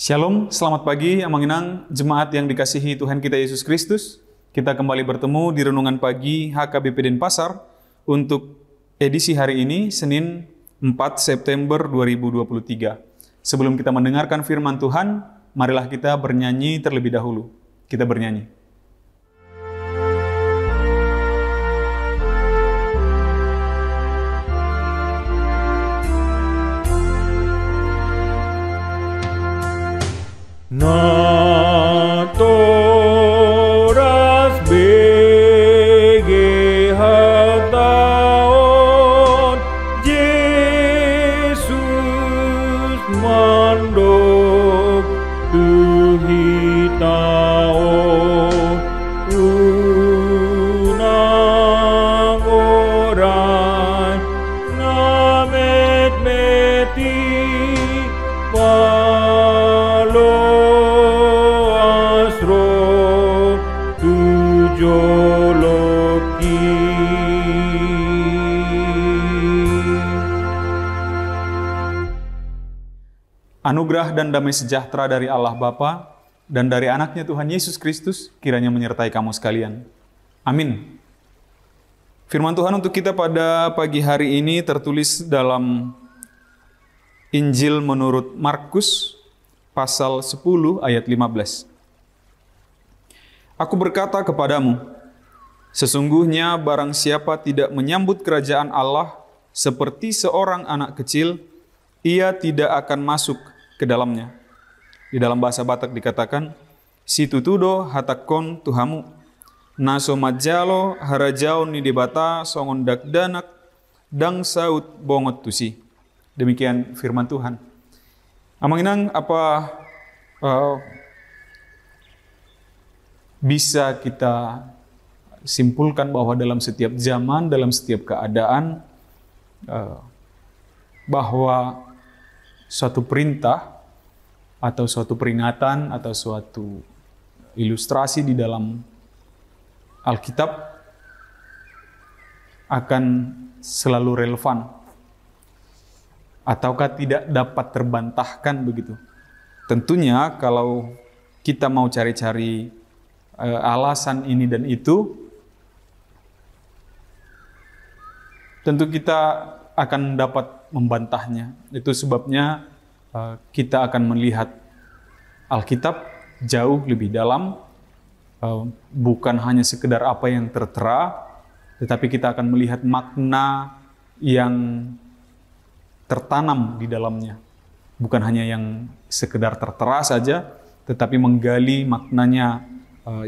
Shalom, selamat pagi Amanginang, jemaat yang dikasihi Tuhan kita Yesus Kristus. Kita kembali bertemu di Renungan Pagi HKBP Denpasar untuk edisi hari ini, Senin 4 September 2023. Sebelum kita mendengarkan firman Tuhan, marilah kita bernyanyi terlebih dahulu. Kita bernyanyi. Natoras bege hataon Yesus mandok tuhitaon unang orai namet meti Anugerah dan damai sejahtera dari Allah Bapa dan dari anaknya Tuhan Yesus Kristus kiranya menyertai kamu sekalian. Amin. Firman Tuhan untuk kita pada pagi hari ini tertulis dalam Injil menurut Markus pasal 10 ayat 15. Aku berkata kepadamu, sesungguhnya barang siapa tidak menyambut kerajaan Allah seperti seorang anak kecil, ia tidak akan masuk ke dalamnya. Di dalam bahasa Batak dikatakan, si tutudo hatakon tuhamu, naso majalo harajao ni debata songon dakdanak, dang saut bongot tusi. Demikian firman Tuhan. Amanginang, apa bisa kita simpulkan bahwa dalam setiap zaman, dalam setiap keadaan, bahwa suatu perintah atau suatu peringatan atau suatu ilustrasi di dalam Alkitab akan selalu relevan ataukah tidak dapat terbantahkan begitu. Tentunya kalau kita mau cari-cari alasan ini dan itu, tentu kita akan dapat membantahnya. Itu sebabnya kita akan melihat Alkitab jauh lebih dalam, bukan hanya sekedar apa yang tertera, tetapi kita akan melihat makna yang tertanam di dalamnya. Bukan hanya yang sekedar tertera saja, tetapi menggali maknanya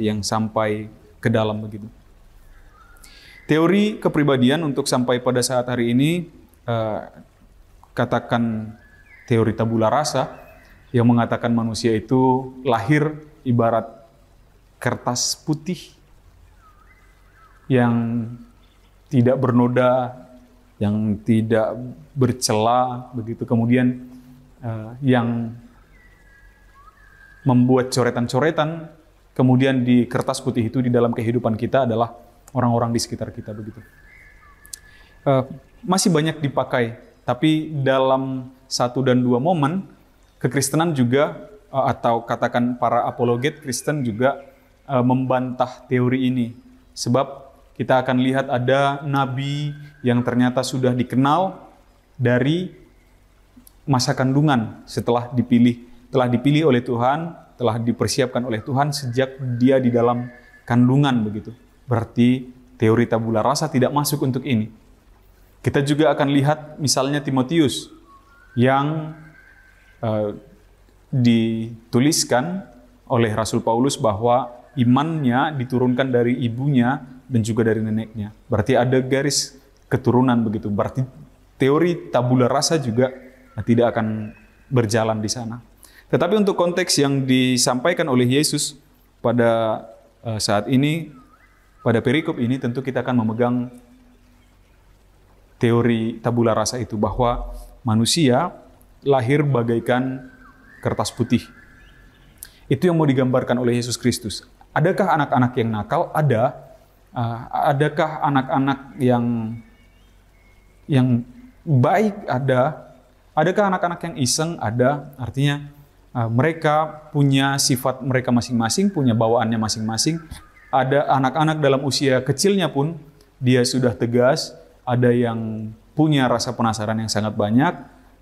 yang sampai ke dalam begitu. Teori kepribadian untuk sampai pada saat hari ini, katakan teori tabula rasa, yang mengatakan manusia itu lahir ibarat kertas putih yang tidak bernoda, yang tidak bercela, begitu. Kemudian yang membuat coretan-coretan, kemudian di kertas putih itu di dalam kehidupan kita adalah orang-orang di sekitar kita begitu. Masih banyak dipakai, tapi dalam 1 dan 2 momen, kekristenan juga, atau katakan para apologet Kristen juga membantah teori ini. Sebab kita akan lihat ada nabi yang ternyata sudah dikenal dari masa kandungan setelah dipilih oleh Tuhan, telah dipersiapkan oleh Tuhan sejak dia di dalam kandungan begitu. Berarti teori tabula rasa tidak masuk untuk ini. Kita juga akan lihat misalnya Timotius yang dituliskan oleh Rasul Paulus bahwa imannya diturunkan dari ibunya dan juga dari neneknya. Berarti ada garis keturunan begitu. Berarti teori tabula rasa juga tidak akan berjalan di sana. Tetapi untuk konteks yang disampaikan oleh Yesus pada saat ini, pada perikop ini, tentu kita akan memegang teori tabula rasa itu, bahwa manusia lahir bagaikan kertas putih. Itu yang mau digambarkan oleh Yesus Kristus. Adakah anak-anak yang nakal? Ada. Adakah anak-anak yang baik? Ada. Adakah anak-anak yang iseng? Ada. Artinya mereka punya sifat mereka masing-masing, punya bawaannya masing-masing. Ada anak-anak dalam usia kecilnya pun dia sudah tegas, ada yang punya rasa penasaran yang sangat banyak,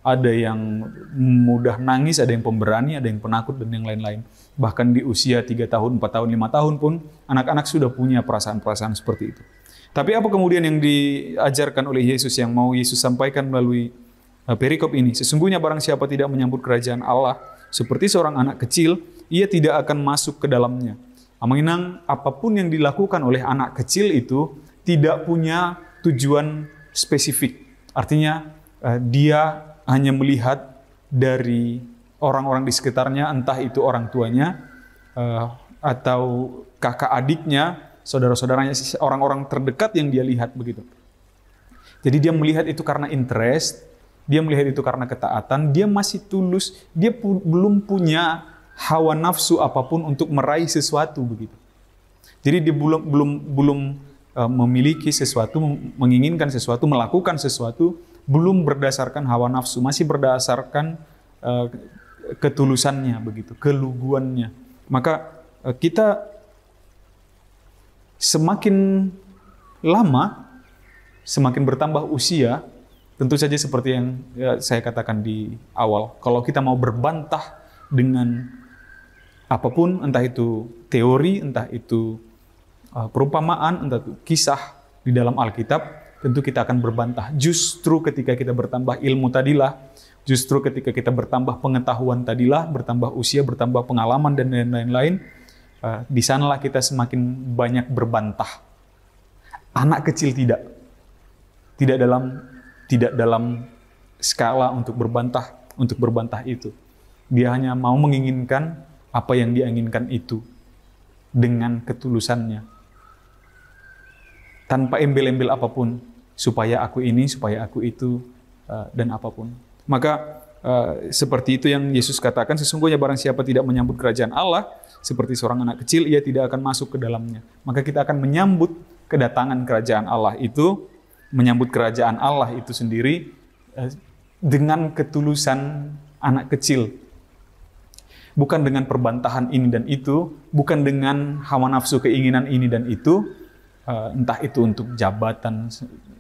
ada yang mudah nangis, ada yang pemberani, ada yang penakut, dan yang lain-lain. Bahkan di usia 3 tahun, 4 tahun, 5 tahun pun anak-anak sudah punya perasaan-perasaan seperti itu. Tapi apa kemudian yang diajarkan oleh Yesus, yang mau Yesus sampaikan melalui perikop ini? Sesungguhnya barang siapa tidak menyambut kerajaan Allah seperti seorang anak kecil, ia tidak akan masuk ke dalamnya. Mengenang apapun yang dilakukan oleh anak kecil itu tidak punya tujuan spesifik. Artinya dia hanya melihat dari orang-orang di sekitarnya, entah itu orang tuanya atau kakak adiknya, saudara-saudaranya, orang-orang terdekat yang dia lihat begitu. Jadi dia melihat itu karena interest, dia melihat itu karena ketaatan, dia masih tulus, dia belum punya hawa nafsu apapun untuk meraih sesuatu begitu. Jadi dia belum memiliki sesuatu, menginginkan sesuatu, melakukan sesuatu, belum berdasarkan hawa nafsu, masih berdasarkan ketulusannya begitu, keluguannya. Maka kita semakin lama, semakin bertambah usia, tentu saja seperti yang saya katakan di awal, kalau kita mau berbantah dengan apapun, entah itu teori, entah itu perumpamaan, entah itu kisah di dalam Alkitab, tentu kita akan berbantah. Justru ketika kita bertambah ilmu tadilah, justru ketika kita bertambah pengetahuan tadilah, bertambah usia, bertambah pengalaman, dan lain-lain, di sanalah kita semakin banyak berbantah. Anak kecil tidak dalam skala untuk berbantah itu. Dia hanya mau menginginkan apa yang dia inginkan itu dengan ketulusannya, tanpa embel-embel apapun, supaya aku ini, supaya aku itu, dan apapun. Maka seperti itu yang Yesus katakan, sesungguhnya barang siapa tidak menyambut kerajaan Allah seperti seorang anak kecil, ia tidak akan masuk ke dalamnya. Maka kita akan menyambut kedatangan kerajaan Allah itu, menyambut kerajaan Allah itu sendiri dengan ketulusan anak kecil. Bukan dengan perbantahan ini dan itu, bukan dengan hawa nafsu keinginan ini dan itu, entah itu untuk jabatan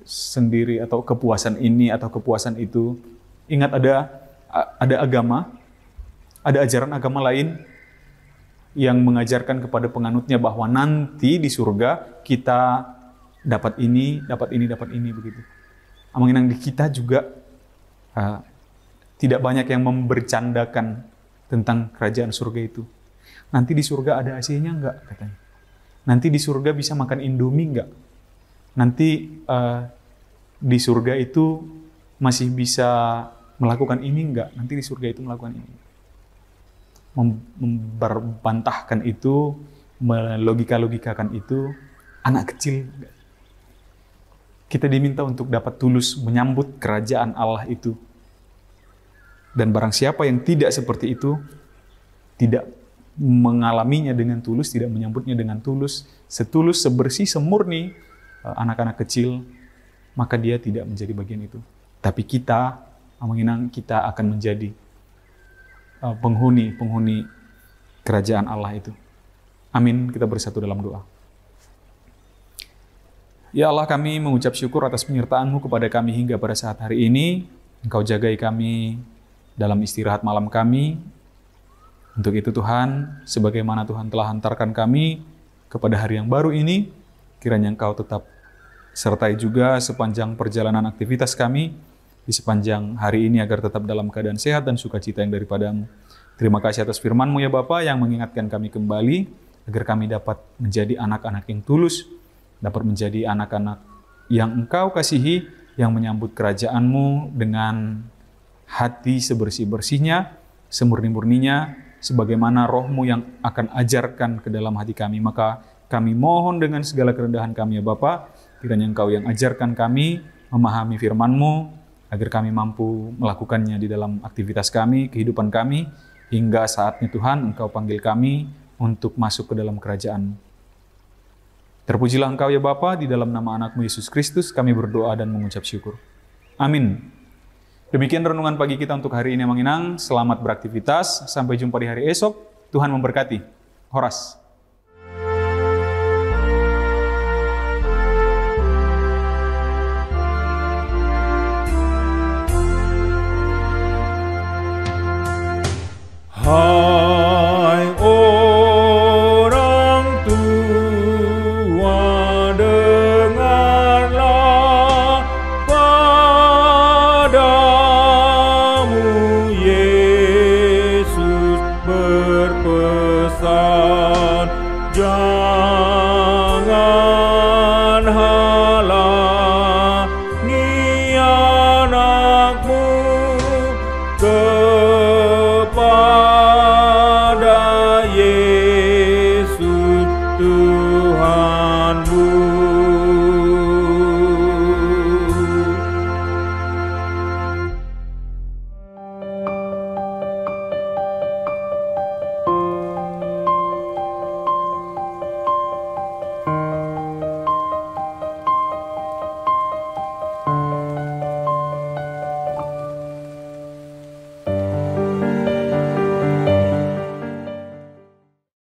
sendiri atau kepuasan ini atau kepuasan itu. Ingat ada agama, ada ajaran agama lain yang mengajarkan kepada penganutnya bahwa nanti di surga kita dapat ini begitu. Mengenang di kita juga tidak banyak yang membercandakan tentang kerajaan surga itu. Nanti di surga ada AC-nya enggak, katanya. Nanti di surga bisa makan Indomie enggak? Nanti di surga itu masih bisa melakukan ini enggak? Nanti di surga itu melakukan ini. Membantahkan itu, melogika-logikakan itu, anak kecil. Kita diminta untuk dapat tulus menyambut kerajaan Allah itu. Dan barang siapa yang tidak seperti itu, tidak mengalaminya dengan tulus, tidak menyambutnya dengan tulus, setulus, sebersih, semurni anak-anak kecil, maka dia tidak menjadi bagian itu. Tapi kita, menginang kita akan menjadi penghuni kerajaan Allah itu. Amin. Kita bersatu dalam doa. Ya Allah, kami mengucap syukur atas penyertaan-Mu kepada kami hingga pada saat hari ini. Engkau jagai kami dalam istirahat malam kami. Untuk itu Tuhan, sebagaimana Tuhan telah hantarkan kami kepada hari yang baru ini, kiranya Engkau tetap sertai juga sepanjang perjalanan aktivitas kami di sepanjang hari ini agar tetap dalam keadaan sehat dan sukacita yang daripada-Mu. Terima kasih atas firman-Mu ya Bapa yang mengingatkan kami kembali agar kami dapat menjadi anak-anak yang tulus, dapat menjadi anak-anak yang Engkau kasihi, yang menyambut kerajaan-Mu dengan hati sebersih-bersihnya, semurni-murninya, sebagaimana Roh-Mu yang akan ajarkan ke dalam hati kami. Maka kami mohon dengan segala kerendahan kami ya Bapa, kiranya Engkau yang ajarkan kami memahami firman-Mu, agar kami mampu melakukannya di dalam aktivitas kami, kehidupan kami, hingga saatnya Tuhan Engkau panggil kami untuk masuk ke dalam kerajaan-Mu. Terpujilah Engkau ya Bapa, di dalam nama anak-Mu Yesus Kristus kami berdoa dan mengucap syukur. Amin. Demikian renungan pagi kita untuk hari ini, Manginang. Selamat beraktivitas. Sampai jumpa di hari esok. Tuhan memberkati. Horas. Hallelujah.